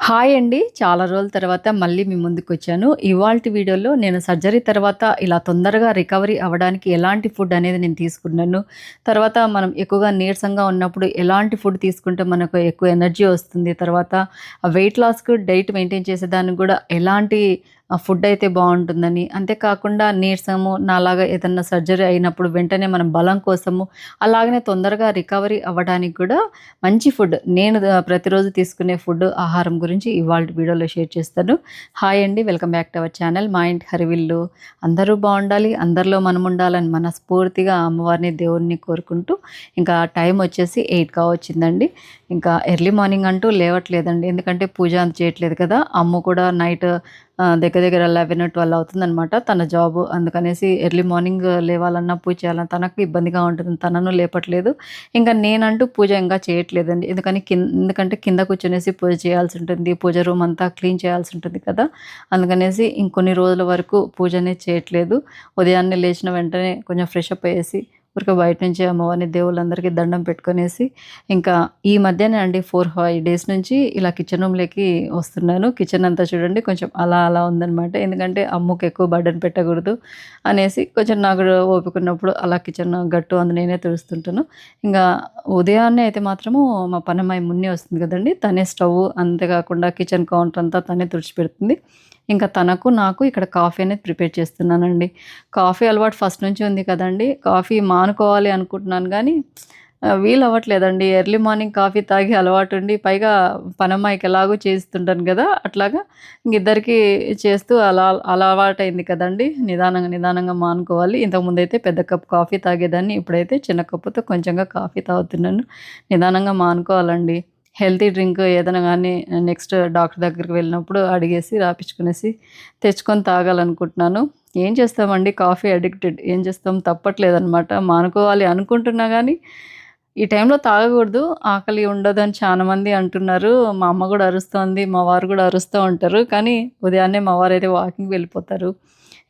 Hi అండి. చాలా రోజుల తర్వాత మళ్ళీ మీ ముందుకొచ్చాను. ఇవాల్టి వీడియోలో నేను సర్జరీ తర్వాత ఇలా తొందరగా రికవరీ అవ్వడానికి ఎలాంటి ఫుడ్ అనేది నేను తీసుకున్నాను. తర్వాత మనం ఎక్కువగా నీరసంగా ఉన్నప్పుడు ఎలాంటి ఫుడ్ తీసుకుంటే మనకు ఎక్కువ ఎనర్జీ వస్తుంది. తర్వాత వెయిట్ లాస్‌కు డైట్ మెయింటైన్ చేసేదానికి గూడా ఎలాంటి ఫుడ్ అయితే బావుంటుందని, అంతేకాకుండా నీరసము నాలాగా ఏదన్నా సర్జరీ అయినప్పుడు వెంటనే మనం బలం కోసము, అలాగనే తొందరగా రికవరీ అవ్వడానికి కూడా మంచి ఫుడ్ నేను ప్రతిరోజు తీసుకునే ఫుడ్, ఆహారం గురించి ఇవాల్టి వీడియోలో షేర్ చేస్తాను. హాయ్ అండి. Welcome back to our channel మా ఇంటి హరివిల్లు. అందరూ బావుండాలి, అందరిలో మనం ఉండాలని మనస్ఫూర్తిగా అమ్మవారిని, దేవుడిని కోరుకుంటూ ఇంకా టైం వచ్చేసి 8 కావచ్చిందండి. ఇంకా ఎర్లీ మార్నింగ్ అంటూ లేవట్లేదండి. ఎందుకంటే పూజ అంత చేయట్లేదు కదా! అమ్మ కూడా నైట్ దగ్గర దగ్గర 11, 12 అవుతుందనమాట తన జాబు. అందుకనేసి ఎర్లీ మార్నింగ్ లేవాలన్నా, పూజ చేయాలన్నా తనకు ఇబ్బందిగా ఉంటుంది. తనను లేపట్లేదు. ఇంకా నేనంటూ పూజ ఇంకా చేయట్లేదండి. ఎందుకంటే కింద కూర్చొనేసి పూజ చేయాల్సి ఉంటుంది. పూజ రూమ్ అంతా క్లీన్ చేయాల్సి ఉంటుంది కదా! అందుకనేసి ఇంకొన్ని రోజుల వరకు పూజ అనేది చేయట్లేదు. ఉదయాన్నే లేచిన వెంటనే కొంచెం ఫ్రెష్ అప్ అయ్యేసి ఊరికే బయట నుంచి అమ్మవారిని, దేవుళ్ళందరికీ దండం పెట్టుకొనేసి ఇంకా ఈ మధ్యనే అండి 4, 5 డేస్ నుంచి ఇలా కిచెన్ రూమ్‌లోకి వస్తున్నాను. కిచెన్ అంతా చూడండి కొంచెం అలా అలా ఉందనమాట. ఎందుకంటే అమ్మకి ఎక్కువ బర్డెన్ పెట్టకూడదు అనేసి కొంచెం నాకు ఓపిక ఉన్నప్పుడు అలా కిచెన్ గట్టు అందు నేనే తుడుస్తుంటాను. ఇంగా ఉదయాన్నే అయితే మాత్రము మా పనమ్మాయి మున్ని వస్తుంది కదండీ! తనే స్టవ్ అంతేకాకుండా కిచెన్ కౌంటర్ అంతా తనే తుడిచిపెడుతుంది. ఇంకా తనకు, నాకు ఇక్కడ కాఫీ అనేది ప్రిపేర్ చేస్తున్నానండి. కాఫీ అలవాటు ఫస్ట్ నుంచి ఉంది కదండీ! కాఫీ మానుకోవాలి అనుకుంటున్నాను గానీ వీలవ్వట్లేదండి. ఎర్లీ మార్నింగ్ కాఫీ తాగే అలవాటుండి, పైగా పనమ్మాయికి ఎలాగో చేస్తుంటాను గదా! అట్లాగా ఇద్దరికీ చేస్తూ అలా అలవాటయింది కదండీ! నిదానంగా, నిదానంగా మానుకోవాలి. ఇంతకుముందైతే పెద్ద కప్ కాఫీ తాగేదాన్ని. ఇప్పుడైతే చిన్న కప్పుతో కొంచెంగా కాఫీ తాగుతున్నాను. నిదానంగా మానుకోవాలండి. హెల్తీ డ్రింక్ ఏదైనా గానీ నెక్స్ట్ డాక్టర్ దగ్గరికి వెళ్ళినప్పుడు అడిగేసి, రాపిచ్చుకునేసి, తెచ్చుకొని తాగాలనుకుంటున్నాను. ఏం చేస్తామండి, కాఫీ అడిక్టెడ్. ఏం చేస్తాం, తప్పట్లేదనమాట. మానుకోవాలి అనుకుంటున్నా గానీ ఈ టైంలో తాగకూడదు. ఆకలి ఉండదని చాలా మంది అంటున్నారు. మా అమ్మ గూడా అరుస్తోంది. మా వారు గూడా అరుస్తూ ఉంటారు. కానీ ఉదయాన్నే మా వారైతే వాకింగ్‌కి వెళ్ళిపోతారు.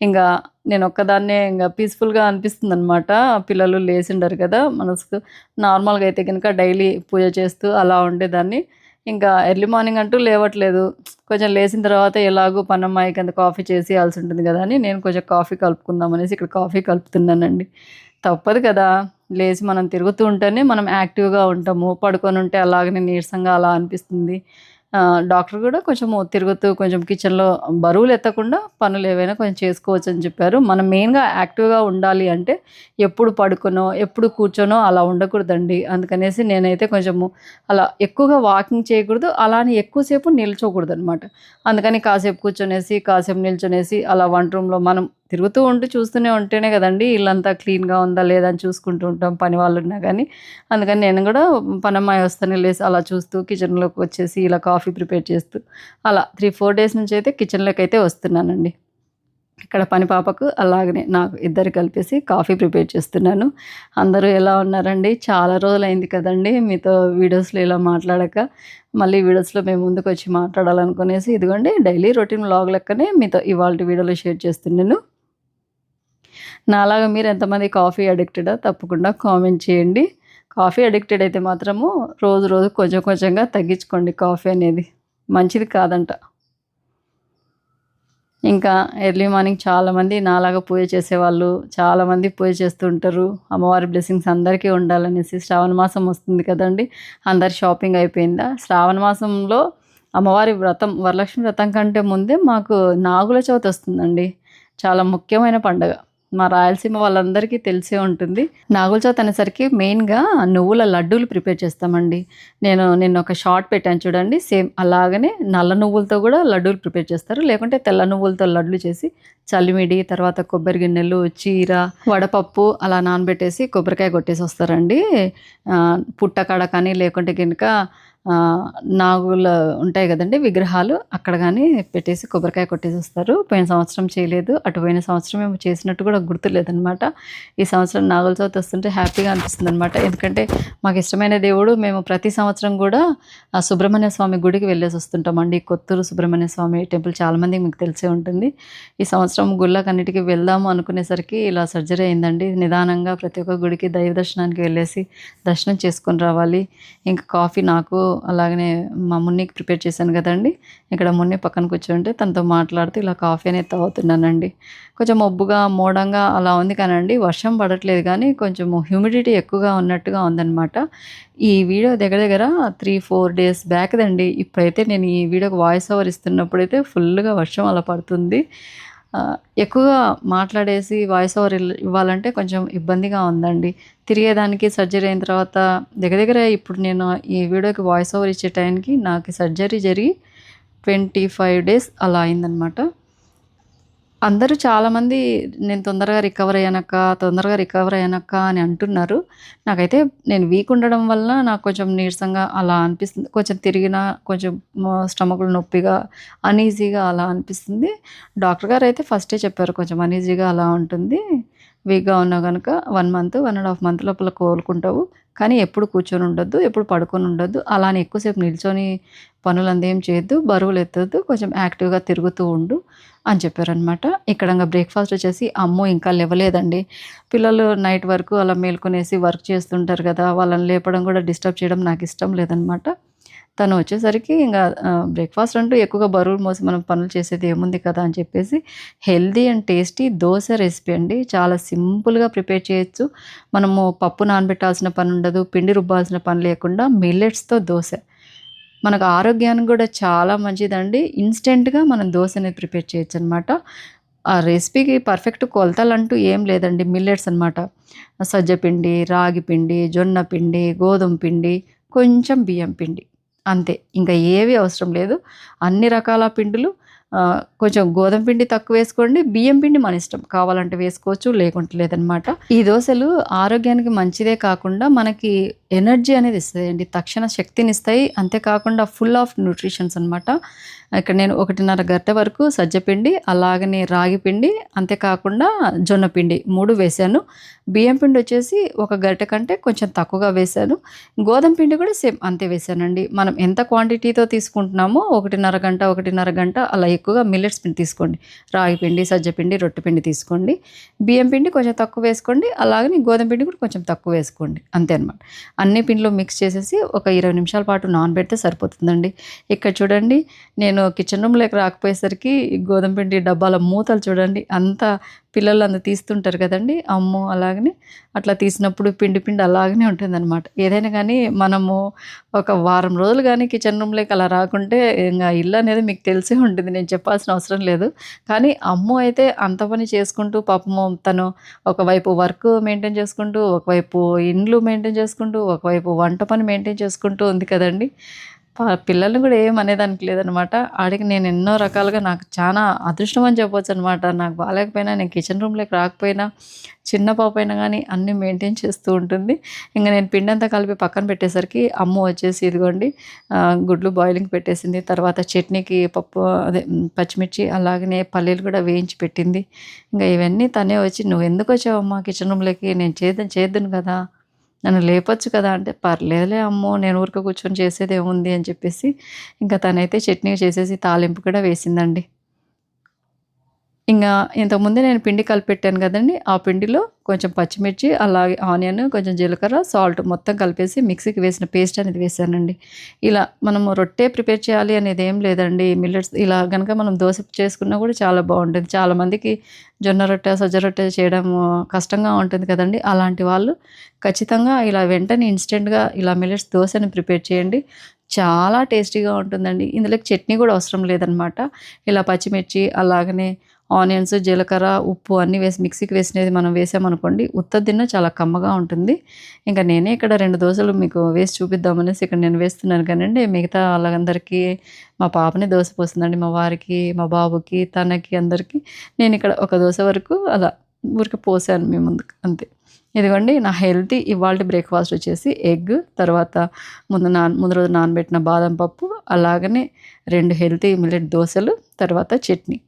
ఇంగా నేనొక్కదాన్నే ఇంగ పీస్‌ఫుల్‌గా అనిపిస్తుందనమాట. పిల్లలు లేసిండరు కదా! మనసుకు నార్మల్‌గా అయితే గనుక డైలీ పూజ చేస్తూ అలా ఉండేదాన్ని. ఇంకా ఎర్లీ మార్నింగ్ అంటూ లేవట్లేదు. కొంచెం లేసిన తర్వాత ఎలాగో పనమ్మాయికి అంత కాఫీ చేసియాల్సి ఉంటుంది గదా! అని నేను కొంచెం కాఫీ కలుపుకుందాం అనేసి ఇక్కడ కాఫీ కలుపుతున్నానండి. తప్పదు కదా! లేచి మనం తిరుగుతూ ఉంటేనే మనం యాక్టివ్‌గా ఉంటాము. పడుకొనుంటే అలాగనే నీరసంగా అలా అనిపిస్తుంది. డాక్టర్ గూడా కొంచెము తిరుగుతూ కొంచెం కిచెన్‌లో బరువులెత్తకుండా పనులేవైనా కొంచెం చేసుకోవచ్చని చెప్పారు. మనం మెయిన్‌గా యాక్టివ్‌గా ఉండాలి అంటే ఎప్పుడు పడుకొనో, ఎప్పుడు కూర్చొనో అలా ఉండకూడదండి. అందుకనేసి నేనైతే కొంచెము అలా ఎక్కువగా వాకింగ్ చేయకూడదు. అలా అని ఎక్కువ సేపు నిల్చోకూడదనమాట. అందుకని కాసేపు కూర్చొనేసి, కాసేపు నిల్చొనేసి అలా వంట రూమ్‌లో మనం తిరుగుతూ ఉంటూ చూస్తూనే ఉంటేనే గదండీ ఇల్లంతా క్లీన్‌గా ఉందా లేదా అని చూసుకుంటూ ఉంటాం పని వాళ్ళున్నా గానీ. అందుకని నేను గూడా పనమ్మాయి వస్తేనే లేసి అలా చూస్తూ కిచెన్‌లోకి వచ్చేసి ఇలా కాఫీ ప్రిపేర్ చేస్తూ అలా 3, 4 డేస్ నుంచయితే కిచెన్‌లోకైతే వస్తున్నానండి. ఇక్కడ పని పాపకు అలాగనే నాకు ఇద్దరు కలిపేసి కాఫీ ప్రిపేర్ చేస్తున్నాను. అందరూ ఎలా ఉన్నారండి? చాలా రోజులైంది కదండీ! మీతో వీడియోస్‌లో ఇలా మాట్లాడక. మళ్ళీ వీడియోస్‌లో మీ ముందుకొచ్చి మాట్లాడాలనుకునేసి ఇదిగోండి డైలీ రొటీన్ వ్లాగ్ లెక్కనే మీతో ఇవాల్టి వీడియోలో షేర్ చేస్తున్నాను. నాలాగా మీరు ఎంతమంది కాఫీ అడిక్టెడా? తప్పకుండా కామెంట్ చేయండి. కాఫీ అడిక్టెడ్ అయితే మాత్రము రోజు రోజుకి కొంచెం కొంచెంగా తగ్గించుకోండి కాఫీ అనేది. మంచిది కాదంట. ఇంకా ఎర్లీ మార్నింగ్ చాలామంది నాలాగా పూజ చేసేవాళ్ళు, చాలామంది పూజ చేస్తూ ఉంటారు. అమ్మవారి బ్లెస్సింగ్స్ అందరికీ ఉండాలనేసి శ్రావణ మాసం వస్తుంది కదండీ! అందరి షాపింగ్ అయిపోయిందా? శ్రావణ మాసంలో అమ్మవారి వ్రతం, వరలక్ష్మి వ్రతం కంటే ముందే మాకు నాగుల చవితి వస్తుందండి. చాలా ముఖ్యమైన పండగ. మా రాయలసీమ వాళ్ళందరికీ తెలిసే ఉంటుంది. నాగుల చవితి అనేసరికి మెయిన్‌గా నువ్వుల లడ్డూలు ప్రిపేర్ చేస్తామండి. నేను నిన్న ఒక షార్ట్ పెట్టాను చూడండి. సేమ్ అలాగనే నల్ల నువ్వులతో గూడా లడ్డూలు ప్రిపేర్ చేస్తారు. లేకుంటే తెల్ల నువ్వులతో లడ్లు చేసి చలిమిడి, తర్వాత కొబ్బరి గిన్నెలు, చీర, వడపప్పు అలా నానబెట్టేసి కొబ్బరికాయ కొట్టేసొస్తారండి. పుట్టకాడ కానీ లేకుంటే గనుక ఆహ్, నాగుల ఉంటాయి గదండీ విగ్రహాలు. అక్కడ గాని పెట్టేసి కొబ్బరికాయ కొట్టేసొస్తారు. పోయిన సంవత్సరం చేయలేదు. అటు పోయిన సంవత్సరం ఏమో చేసినట్టు గూడా గుర్తులేదనమాట. ఈ సంవత్సరం నాగుల చవితి వస్తుంటే హ్యాపీగా అనిపిస్తుందనమాట. ఎందుకంటే మాకిష్టమైన దేవుడు. మేము ప్రతి సంవత్సరం గూడా సుబ్రహ్మణ్య స్వామి గుడికి వెళ్ళేసొస్తుంటామండి. కొత్తూరు సుబ్రహ్మణ్య స్వామి టెంపుల్ చాలామందికి మీకు తెలిసే ఉంటుంది. ఈ సంవత్సరం గుళ్ళకన్నిటికి వెళ్దాము అనుకునేసరికి ఇలా సర్జరీ అయిందండి. నిదానంగా ప్రతి ఒక్క గుడికి దైవ దర్శనానికి వెళ్ళేసి దర్శనం చేసుకొని రావాలి. ఇంకా కాఫీ నాకు అలాగనే మా మున్నికి ప్రిపేర్ చేశాను కదండీ! ఇక్కడ మున్ని పక్కన కూర్చుంటే తనతో మాట్లాడుతూ ఇలా కాఫీ అనేది తాగుతున్నానండి. కొంచెం మబ్బుగా, మోడంగా అలా ఉంది కానండి వర్షం పడట్లేదు గానీ కొంచెము హ్యూమిడిటీ ఎక్కువగా ఉన్నట్టుగా ఉందనమాట. ఈ వీడియో దగ్గర దగ్గర 3, 4 డేస్ బ్యాక్‌దండి. ఇప్పుడైతే నేను ఈ వీడియోకి వాయిస్ ఓవర్ ఇస్తున్నప్పుడైతే ఫుల్‌గా వర్షం అలా పడుతుంది. ఎక్కువగా మాట్లాడేసి వాయిస్ ఓవర్ ఇవ్వాలంటే కొంచెం ఇబ్బందిగా ఉందండి. తిరిగేదానికి సర్జరీ అయిన తర్వాత దగ్గర దగ్గర ఇప్పుడు నేను ఈ వీడియోకి వాయిస్ ఓవర్ ఇచ్చే టైంకి నాకు సర్జరీ జరిగి 25 డేస్ అలా అయిందనమాట. అందరూ చాలామంది నేను తొందరగా రికవర్ అయ్యానక్క అని అంటున్నారు. నాకైతే నేను వీక్ ఉండడం వలన నాకు కొంచెం నీరసంగా అలా అనిపిస్తుంది. కొంచెం తిరిగినా కొంచెం స్టమక్‌లో నొప్పిగా, అనీజీగా అలా అనిపిస్తుంది. డాక్టర్ గారైతే ఫస్టే చెప్పారు కొంచెం అనీజీగా అలా ఉంటుంది. వీక్‌గా ఉన్నావు గనక 1 మంత్, 1 ½ మంత్ లోపల కోలుకుంటావు. కానీ ఎప్పుడు కూర్చొని ఉండొద్దు, ఎప్పుడు పడుకొని ఉండొద్దు. అలా అని ఎక్కువసేపు నిల్చొని పనులందేం చేయొద్దు, బరువులెత్తొద్దు, కొంచెం యాక్టివ్‌గా తిరుగుతూ ఉండు అని చెప్పారనమాట. ఇక్కడంగా బ్రేక్‌ఫాస్ట్ వచ్చేసి అమ్మో! ఇంకా లెవ్వలేదండి. పిల్లలు నైట్ వరకు అలా మేలుకొనేసి వర్క్ చేస్తుంటారు గదా! వాళ్ళని లేపడం గూడా డిస్టర్బ్ చేయడం నాకిష్టం లేదనమాట. తను వచ్చేసరికి బ్రేక్‌ఫాస్ట్ అంటూ ఎక్కువగా బరువులు మోసి మనం పనులు చేసేది ఏముంది కదా అని చెప్పేసి healthy and tasty dosa recipe అండి. చాలా సింపుల్‌గా ప్రిపేర్ చేయొచ్చు. మనము పప్పు నానబెట్టాల్సిన పనుండదు. పిండి రుబ్బాల్సిన పని లేకుండా మిల్లెట్స్‌తో దోస. మనకు ఆరోగ్యానికి గూడా చాలా మంచిదండి. ఇన్‌స్టెంట్‌గా మనం దోస అనేది ప్రిపేర్ చేయొచ్చనమాట. ఆ రెసిపీకి పర్ఫెక్ట్ కొలతలంటూ ఏం లేదండి. మిల్లెట్స్ అనమాట. సజ్జ పిండి, రాగి పిండి, జొన్న పిండి, గోధుమ పిండి, కొంచెం బియ్యం పిండి. అంతే. ఇంకా ఏవి అవసరం లేదు. అన్ని రకాల పిండిలు కొంచెం గోధుమ పిండి తక్కువేసుకోండి. బియ్యం పిండి మన ఇష్టం. కావాలంటే వేసుకోవచ్చు. లేకుంటే లేదనమాట. ఈ దోసలు ఆరోగ్యానికి మంచిదే కాకుండా మనకి ఎనర్జీ అనేది ఇస్తాయండి. తక్షణ శక్తినిస్తాయి. అంతేకాకుండా ఫుల్ ఆఫ్ న్యూట్రిషన్స్ అనమాట. ఇక్కడ నేను 1.5 గరిటె వరకు సజ్జపిండి, అలాగనే రాగి పిండి, అంతేకాకుండా జొన్న పిండి 3 వేశాను. బియ్యం పిండి వచ్చేసి ఒక గరిటె కంటే కొంచెం తక్కువగా వేశాను. గోధుమ పిండి కూడా సేమ్ అంతే వేశానండి. మనం ఎంత క్వాంటిటీతో తీసుకుంటున్నామో 1.5 గంట అలా ఎక్కువగా మిల్లెట్స్ పిండి తీసుకోండి. రాగి పిండి, సజ్జ పిండి, రొట్టె పిండి తీసుకోండి. బియ్యం పిండి కొంచెం తక్కువ వేసుకోండి. అలాగని గోధుమ పిండి కూడా కొంచెం తక్కువ వేసుకోండి. అంతే అనమాట. అన్ని పిండిలో మిక్స్ చేసేసి ఒక 20 నిమిషాల పాటు నానబెడితే సరిపోతుందండి. ఇక్కడ చూడండి నేను కిచెన్ రూమ్‌లోకి రాకపోయేసరికి ఈ గోధుమ పిండి డబ్బాల మూతలు చూడండి. అంతా పిల్లలు తీస్తుంటారు కదండీ! అమ్మో! అలాగని అట్లా తీసినప్పుడు పిండి పిండి అలాగనే ఉంటుందనమాట. ఏదైనా గానీ మనము ఒక వారం రోజులు గానీ కిచెన్ రూమ్‌లోకి అలా రాకుంటే ఇంగ ఇల్లు అనేది మీకు తెలిసే ఉంటుంది. నేను చెప్పాల్సిన అవసరం లేదు. కానీ అమ్ము అయితే అంత పని చేసుకుంటూ పాపము తను ఒకవైపు వర్క్ మెయింటైన్ చేసుకుంటూ, ఒకవైపు ఇండ్లు మెయింటైన్ చేసుకుంటూ, ఒకవైపు వంట పని మెయింటైన్ చేసుకుంటూ ఉంది కదండీ! పిల్లల్ని కూడా ఏం అనేదానికి లేదనమాట. ఆడికి నేను ఎన్నో రకాలుగా నాకు చానా అదృష్టం అని చెప్పొచ్చనమాట. నాకు బాలేకపోయినా, నేను కిచెన్ రూమ్‌లోకి రాకపోయినా, చిన్న పాపైనా గానీ అన్నీ మెయింటైన్ చేస్తూ ఉంటుంది. ఇంక నేను పిండంతా కలిపి పక్కన పెట్టేసరికి అమ్మ వచ్చేసి ఇదిగోండి గుడ్లు బాయిలింగ్ పెట్టేసింది. తర్వాత చట్నీకి పప్పు పచ్చిమిర్చి అలాగనే పల్లీలు కూడా వేయించి పెట్టింది. ఇంక ఇవన్నీ తనే వచ్చి "నువ్వెందుకొచ్చావమ్మా కిచెన్ రూమ్‌లోకి? నేను చేద్దును కదా! నన్ను లేపొచ్చు కదా!" అంటే, "పర్లేదులే అమ్మో! నేను ఊరికే కూర్చొని చేసేదేముంది" అని చెప్పేసి, ఇంక తనైతే చట్నీ చేసేసి తాలింపు కూడా వేసిందండి. ఇంగా ఇంతకుముందే నేను పిండి కలిపెట్టాను గదండీ! ఆ పిండిలో కొంచెం పచ్చిమిర్చి, అలాగే ఆనియన్, కొంచెం జీలకర్ర, సాల్ట్ మొత్తం కలిపేసి మిక్సీకి వేసిన పేస్ట్ అనేది వేశానండి. ఇలా మనము రొట్టె ప్రిపేర్ చేయాలి అనేదేం లేదండి. మిల్లెట్స్ ఇలా గనక మనం దోస చేసుకున్నా గూడా చాలా బావుంటది. చాలామందికి జొన్న రొట్టె, సజ్జ రొట్టె చేయడము కష్టంగా ఉంటుంది కదండీ! అలాంటి వాళ్ళు ఖచ్చితంగా ఇలా వెంటనే ఇన్‌స్టెంట్‌గా ఇలా మిల్లెట్స్ దోసని ప్రిపేర్ చేయండి. చాలా టేస్టీగా ఉంటుందండి. ఇందులోకి చట్నీ గూడా అవసరం లేదనమాట. ఇలా పచ్చిమిర్చి అలాగనే ఆనియన్స్, జీలకర్ర, ఉప్పు అన్నీ వేసి మిక్సీకి వేసినది మనం వేసామనుకోండి, ఉత్తది తిన్నా చాలా కమ్మగా ఉంటుంది. ఇంక నేనే ఇక్కడ 2 దోసలు మీకు వేసి చూపిద్దామనేసి ఇక్కడ నేను వేస్తున్నాను కానండి. మిగతా వాళ్ళందరికీ మా పాపనే దోస పోస్తుందండి. మా వారికి, మా బాబుకి, తనకి అందరికి. నేనిక్కడ ఒక దోస వరకు అలా ఊరికే పోసాను మీ ముందుకు అంతే. ఇదిగోండి నా హెల్తీ ఇవాల్టి బ్రేక్‌ఫాస్ట్ వచ్చేసి ఎగ్, తర్వాత ముందు రోజు నానబెట్టిన బాదం పప్పు, అలాగనే 2 హెల్తీ మిల్లెట్ దోసలు, తర్వాత చట్నీ.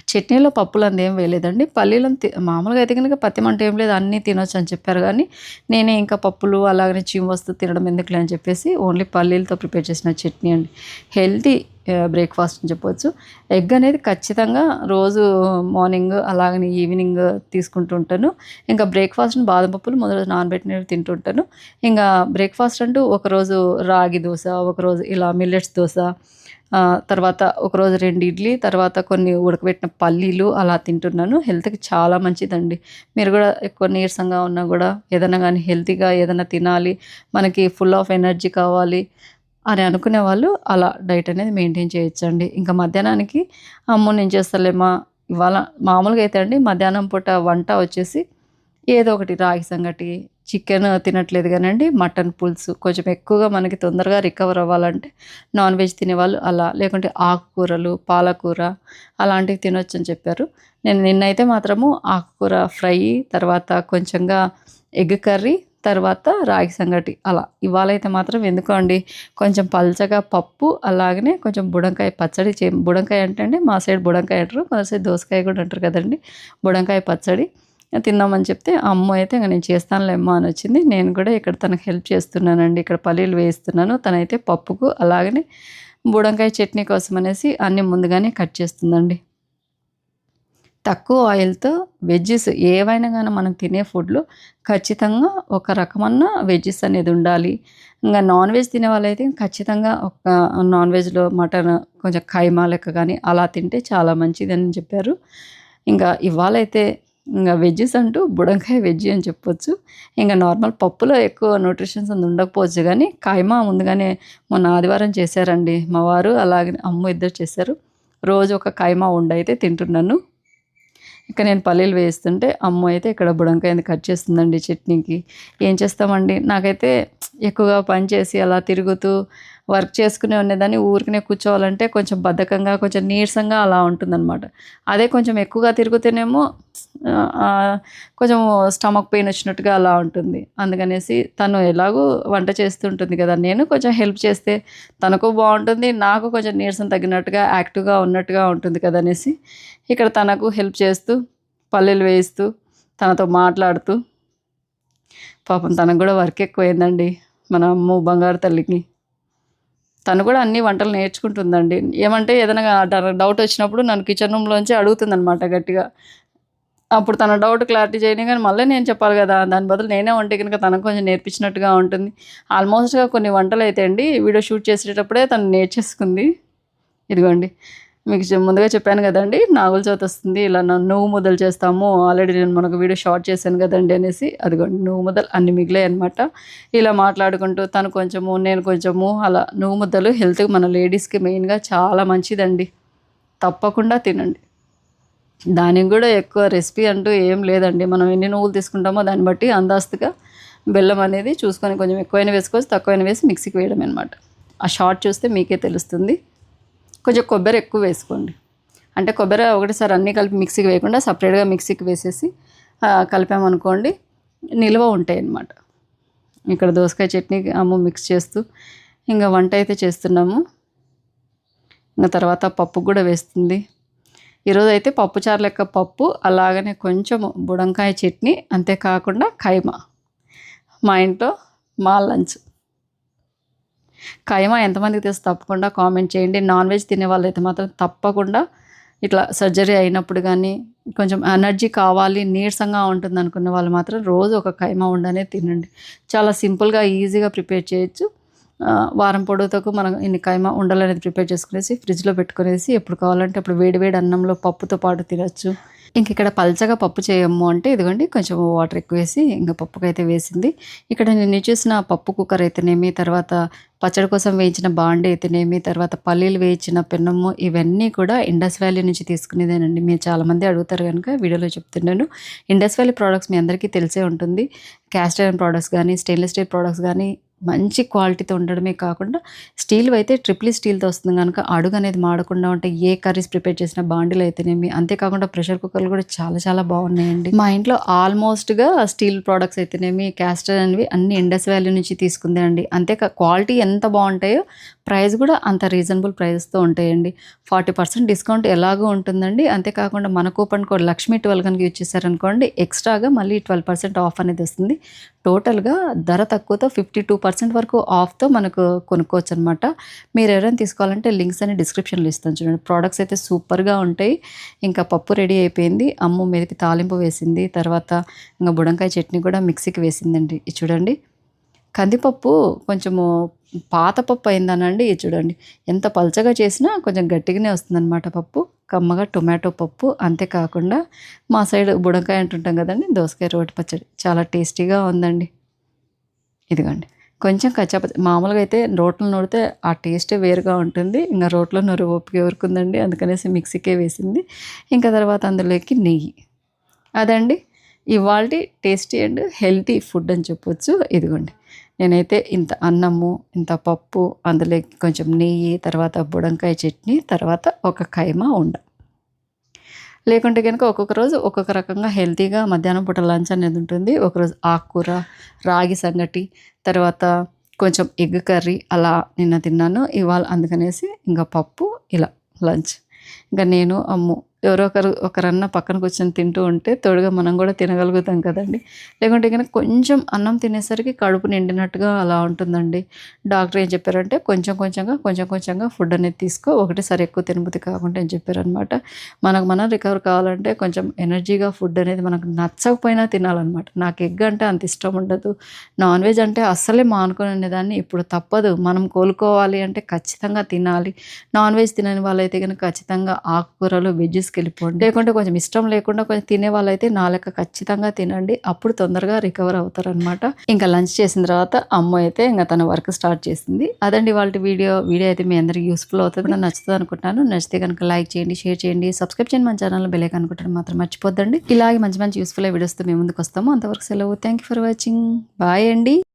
చట్నీలో పప్పులందేం వేయలేదండి. పల్లీలను మామూలుగా అయితే గనుక పత్యమంట ఏం లేదు అన్నీ తినొచ్చని చెప్పారు గానీ, నేనే ఇంకా పప్పులు అలాగనే వస్తూ తినడం ఎందుకులే అని చెప్పేసి ఓన్లీ పల్లీలతో ప్రిపేర్ చేసిన చట్నీ అండి. హెల్తీ బ్రేక్‌ఫాస్ట్ అని చెప్పొచ్చు. ఎగ్ అనేది ఖచ్చితంగా రోజు మార్నింగ్ అలాగనే ఈవినింగ్ తీసుకుంటూ ఉంటాను. ఇంకా బ్రేక్‌ఫాస్ట్‌ని బాదం పప్పులు ముందు రోజు నానబెట్టినవి తింటుంటాను. ఇంగా బ్రేక్‌ఫాస్ట్ అంటూ ఒకరోజు రాగి దోస, ఒకరోజు ఇలా మిల్లెట్స్ దోస, తర్వాత ఒకరోజు 2 ఇడ్లీ, తర్వాత కొన్ని ఉడకబెట్టిన పల్లీలు అలా తింటున్నాను. హెల్త్‌కి చాలా మంచిదండి. మీరు గూడా ఎక్కువ నీరసంగా ఉన్నా గూడా ఏదన్నా గానీ హెల్తీగా ఏదన్నా తినాలి, మనకి ఫుల్ ఆఫ్ ఎనర్జీ కావాలి అని అనుకునే వాళ్ళు అలా డైట్ అనేది మెయింటైన్ చేయొచ్చండి. ఇంకా మధ్యాహ్నానికి అమ్మో! నేను చేస్తాలేమ్మా ఇవాళ మామూలుగా అయితే అండి మధ్యాహ్నం పూట వంట వచ్చేసి ఏదో ఒకటి రాగి సంగటి, చికెన్ తినట్లేదు గానండి, మటన్ పులుసు కొంచెం ఎక్కువగా మనకి తొందరగా రికవర్ అవ్వాలంటే నాన్ వెజ్ తినేవాళ్ళు అలా, లేకుంటే ఆకుకూరలు, పాలకూర అలాంటివి తినొచ్చని చెప్పారు. నేను నిన్నైతే మాత్రము ఆకుకూర ఫ్రై, తర్వాత కొంచెంగా ఎగ్ కర్రీ, తర్వాత రాగి సంగటి అలా. ఇవాళైతే మాత్రం ఎందుకో అండి కొంచెం పల్చగా పప్పు, అలాగనే కొంచెం బుడంకాయ పచ్చడి బుడంకాయ అంటే అండి మా సైడ్ బుడంకాయ అంటారు. మన సైడ్ దోసకాయ కూడా అంటారు కదండీ! బుడంకాయ పచ్చడి తిందామని చెప్తే, అమ్మ అయితే ఇంక నేను చేస్తానులే అమ్మ అనొచ్చింది. నేను కూడా ఇక్కడ తనకి హెల్ప్ చేస్తున్నానండి. ఇక్కడ పల్లీలు వేయిస్తున్నాను. తనైతే పప్పుకు అలాగనే బుడంకాయ చట్నీ కోసం అనేసి అన్నీ ముందుగానే కట్ చేస్తుందండి. తక్కువ ఆయిల్‌తో వెజ్జీస్ ఏవైనా గాని మనం తినే ఫుడ్‌లో ఖచ్చితంగా ఒక రకమన్న వెజ్జీస్ అనేది ఉండాలి. ఇంగ నాన్ వెజ్ తినేవాళ్ళైతే ఖచ్చితంగా ఒక నాన్ వెజ్‌లో మటన్ కొంచెం ఖైమా లెక్క గాని అలా తింటే చాలా మంచిదని చెప్పారు. ఇంకా ఇవాళైతే ఇంగ వెజ్జీస్ అంటూ బుడంకాయ వెజ్జీ అని చెప్పొచ్చు. ఇంగ నార్మల్ పప్పులో ఎక్కువ న్యూట్రిషన్స్ అని ఉండకపోవచ్చు గానీ, ఖైమా ముందుగానే మొన్న ఆదివారం చేశారండి మా వారు, అలాగే అమ్మ ఇద్దరు చేశారు. రోజు ఒక ఖైమా ఉండైతే తింటున్నాను. ఇక నేను పల్లీలు వేయిస్తుంటే, అమ్మ అయితే ఇక్కడ బుడంకాయని కట్ చేస్తుందండి చట్నీకి. ఏం చేస్తామండి, నాకైతే ఎక్కువగా పని చేసి అలా తిరుగుతూ వర్క్ చేసుకునే ఉండేదాన్ని. ఊరికనే కూర్చోవాలంటే కొంచెం బద్ధకంగా, కొంచెం నీరసంగా అలా ఉంటుందనమాట. అదే కొంచెం ఎక్కువగా తిరుగుతేనేమో కొంచెం స్టమక్ పెయిన్ వచ్చినట్టుగా అలా ఉంటుంది. అందుకనేసి తను ఎలాగో వంట చేస్తుంటుంది కదా! నేను కొంచెం హెల్ప్ చేస్తే తనకు బావుంటుంది. నాకు కొంచెం నీరసం తగ్గినట్టుగా, యాక్టివ్‌గా ఉన్నట్టుగా ఉంటుంది కదా! అనేసి ఇక్కడ తనకు హెల్ప్ చేస్తూ, పల్లీలు వేయిస్తూ, తనతో మాట్లాడుతూ, పాపం తనకు గూడా వర్క్ ఎక్కువైందండి. మన అమ్ము బంగారు తల్లికి. తను కూడా అన్ని వంటలు నేర్చుకుంటుందండి. ఏమంటే ఏదైనా డౌట్ వచ్చినప్పుడు నన్ను కిచెన్ రూమ్‌లోంచి అడుగుతుందనమాట గట్టిగా. అప్పుడు తన డౌట్ క్లారిటీ చేయనిగానే మళ్ళీ నేను చెప్పాలి గదా! దాని బదులు నేనే వంటే గనుక తనకు కొంచెం నేర్పించినట్టుగా ఉంటుంది. ఆల్మోస్ట్‌గా కొన్ని వంటలైతే అండి వీడియో షూట్ చేసేటప్పుడే తను నేర్చేసుకుంది. ఇదిగోండి. మీకు ముందుగా చెప్పాను గదండీ! నాగుల చవితి వస్తుంది. ఇలా నువ్వు ముద్దలు చేస్తాము. ఆల్రెడీ నేను మొన్నొక వీడియో షార్ట్ చేశాను గదండీ అనేసి, అదిగోండి నువ్వు ముద్దలు అన్ని మిగిలాయన్నమాట. ఇలా మాట్లాడుకుంటూ తను కొంచెము, నేను కొంచెము అలా నువ్వు ముద్దలు హెల్త్‌కి మన లేడీస్‌కి మెయిన్‌గా చాలా మంచిదండి. తప్పకుండా తినండి. దానికి గూడా ఎక్కువ రెసిపీ అంటూ ఏం లేదండి. మనం ఎన్ని నువ్వులు తీసుకుంటామో దాన్ని బట్టి అందాస్తుగా బెల్లం అనేది చూసుకొని కొంచెం ఎక్కువైనా వేసుకోవచ్చు, తక్కువైనా వేసి మిక్సీకి వేయడమే అనమాట. ఆ షార్ట్ చూస్తే మీకే తెలుస్తుంది. కొంచెం కొబ్బరి ఎక్కువ వేసుకోండి. అంటే కొబ్బరి ఒకటేసారి అన్నీ కలిపి మిక్సీకి వేయకుండా సపరేట్‌గా మిక్సీకి వేసేసి కలిపామనుకోండి నిల్వ ఉంటాయన్నమాట. ఇక్కడ దోసకాయ చట్నీకి అమ్మ మిక్స్ చేస్తూ ఇంక వంట అయితే చేస్తున్నాము. ఇంక తర్వాత పప్పు గూడా వేస్తుంది. ఈరోజైతే పప్పుచారు లెక్క పప్పు, అలాగనే కొంచెము బుడంకాయ చట్నీ, అంతే కాకుండా ఖైమా. మా ఇంట్లో మా లంచ్. ఖైమా ఎంతమందికి తెలుసు తప్పకుండా కామెంట్ చేయండి. నాన్ వెజ్ తినే వాళ్ళైతే మాత్రం తప్పకుండా ఇట్లా సర్జరీ అయినప్పుడు గానీ, కొంచెం ఎనర్జీ కావాలి, నీరసంగా ఉంటుందనుకున్న వాళ్ళు మాత్రం రోజు ఒక ఖైమా ఉండనేది తినండి. చాలా సింపుల్‌గా, ఈజీగా ప్రిపేర్ చేయొచ్చు. వారం పొడవుతకు మనం ఇన్ని ఖైమా ఉండలనేది ప్రిపేర్ చేసుకునేసి ఫ్రిడ్జ్‌లో పెట్టుకునేసి ఎప్పుడు కావాలంటే అప్పుడు వేడి వేడి అన్నంలో పప్పుతో పాటు తినొచ్చు. ఇంకిక్కడ పల్చగా పప్పు చేయము అంటే ఇదిగోండి కొంచెం వాటర్ ఎక్కువేసి ఇంక పప్పుకైతే వేసింది. ఇక్కడ నేను చూసిన పప్పు కుక్కర్ అయితేనేమి, తర్వాత పచ్చడి కోసం వేయించిన బాండీ అయితేనేమి, తర్వాత పల్లీలు వేయించిన పెన్నము, ఇవన్నీ కూడా ఇండస్ వ్యాలీ నుంచి తీసుకునేదేనండి. మీరు చాలామంది అడుగుతారు గనుక వీడియోలో చెప్తున్నాను. ఇండస్ వ్యాలీ ప్రొడక్ట్స్ మీ అందరికీ తెలిసే ఉంటుంది. క్యాస్ట్ ఐరన్ ప్రొడక్ట్స్ గానీ, స్టెయిన్‌లెస్ స్టీల్ ప్రొడక్ట్స్ గానీ మంచి క్వాలిటీతో ఉండడమే కాకుండా స్టీల్‌వైతే ట్రిపుల్ స్టీల్‌తో వస్తుంది గనుక అడుగనేది మాడకుండా ఉంటాయి. ఏ కర్రీస్ ప్రిపేర్ చేసిన బాండీలు అయితేనేమి, అంతేకాకుండా ప్రెషర్ కుక్కర్లు కూడా చాలా చాలా బాగున్నాయండి. మా ఇంట్లో ఆల్మోస్ట్‌గా స్టీల్ ప్రొడక్ట్స్ అయితేనేమి, క్యాస్ట్ ఐరన్‌వి అన్నీ ఇండస్ వ్యాలీ నుంచి తీసుకుందే అండి. క్వాలిటీ ఎంత బావుంటాయో ప్రైస్ కూడా అంత రీజనబుల్ ప్రైజెస్తో ఉంటాయండి. 40% డిస్కౌంట్ ఎలాగో ఉంటుందండి. అంతేకాకుండా మన కూపన్ కోడ్ లక్ష్మి12 కనుక యూజ్ చేశారనుకోండి ఎక్స్ట్రాగా మళ్ళీ 12% ఆఫ్ అనేది వస్తుంది. టోటల్గా ధర తక్కువతో 52% వరకు ఆఫ్తో మనకు కొనుక్కోవచ్చు అనమాట. మీరు ఎవరైనా తీసుకోవాలంటే లింక్స్ అని డిస్క్రిప్షన్లో ఇస్తాను చూడండి. ప్రోడక్ట్స్ అయితే సూపర్గా ఉంటాయి. ఇంకా పప్పు రెడీ అయిపోయింది. అమ్ము మీదకి తాలింపు వేసింది. తర్వాత ఇంకా బుడంకాయ చట్నీ కూడా మిక్సీకి వేసిందండి. ఇది చూడండి. కందిపప్పు కొంచెము పాత పప్పు అయిందనండి. ఇది చూడండి ఎంత పల్చగా చేసినా కొంచెం గట్టిగానే వస్తుందన్నమాట పప్పు. కమ్మగా టొమాటో పప్పు. అంతేకాకుండా మా సైడ్ బుడంకాయ అంటుంటాం కదండి, దోసకాయ రోటి పచ్చడి చాలా టేస్టీగా ఉందండి. ఇదిగోండి కొంచెం కచ్చాపచ్చ. మామూలుగా అయితే రోట్లో నూరితే ఆ టేస్టే వేరుగా ఉంటుంది. ఇంకా రోట్లో నూరు ఓపిక ఎవరుకుందండి, అందుకనేసి మిక్సీకే వేసింది. ఇంకా తర్వాత అందులోకి నెయ్యి. అదండి ఇవాల్టి టేస్టీ అండ్ హెల్తీ ఫుడ్ అని చెప్పొచ్చు. ఇదిగోండి నేనైతే ఇంత అన్నము, ఇంత పప్పు, అందులోకి కొంచెం నెయ్యి, తర్వాత బుడంకాయ చట్నీ, తర్వాత ఒక కైమా ఉండ. లేకుంటే కనుక ఒక్కొక్క రోజు ఒక్కొక్క రకంగా హెల్తీగా మధ్యాహ్నం పూట లంచ్ అనేది ఉంటుంది. ఒకరోజు ఆకుకూర, రాగి సంగటి, తర్వాత కొంచెం ఎగ్ కర్రీ అలా నిన్న తిన్నాను. ఇవాళ అందుకనేసి ఇంకా పప్పు ఇలా లంచ్. ఇంకా నేను అమ్ము ఎవరో ఒకరన్నా పక్కన కూర్చొని తింటూ ఉంటే తోడుగా మనం కూడా తినగలుగుతాం కదండి. లేకుంటే కనుక కొంచెం అన్నం తినేసరికి కడుపు నిండినట్టుగా అలా ఉంటుందండి. డాక్టర్ ఏం చెప్పారంటే కొంచెం కొంచెంగా ఫుడ్ అనేది తీసుకో, ఒకటేసారి ఎక్కువ తినబుద్ధి కాకుండా అని చెప్పారనమాట. మనం రికవర్ కావాలంటే కొంచెం ఎనర్జీగా ఫుడ్ అనేది మనకు నచ్చకపోయినా తినాలన్నమాట. నాకు ఎగ్ అంటే అంత ఇష్టం ఉండదు. నాన్ వెజ్ అంటే అస్సలే మానుకునేదాన్ని. ఇప్పుడు తప్పదు, మనం కోలుకోవాలి అంటే ఖచ్చితంగా తినాలి. నాన్ వెజ్ తినని వాళ్ళైతే కనుక ఖచ్చితంగా ఆకుకూరలు, వెజ్జెస్కి వెళ్ళిపోండి. లేకుంటే కొంచెం ఇష్టం లేకుండా కొంచెం తినే వాళ్ళైతే నా లెక్క ఖచ్చితంగా తినండి. అప్పుడు తొందరగా రికవర్ అవుతారనమాట. ఇంకా లంచ్ చేసిన తర్వాత అమ్మ అయితే ఇంకా తన వర్క్ స్టార్ట్ చేసింది. అదండి వాళ్ళ వీడియో అయితే మీ అందరికీ యూస్ఫుల్ అవుతుంది, నచ్చుతుంది అనుకుంటున్నాను. నచ్చితే కనుక లైక్ చేయండి, షేర్ చేయండి, సబ్స్క్రైబ్ చేయండి. మన ఛానల్ బెల్ ఐకాన్ అనుకుంటారు మాత్రం మర్చిపోద్దండి. ఇలాగే మంచి యూస్ఫుల్ వీడియోస్తో మేము ముందుకు వస్తాము. అంతవరకు సెలవు. Thank you for watching. Bye అండి.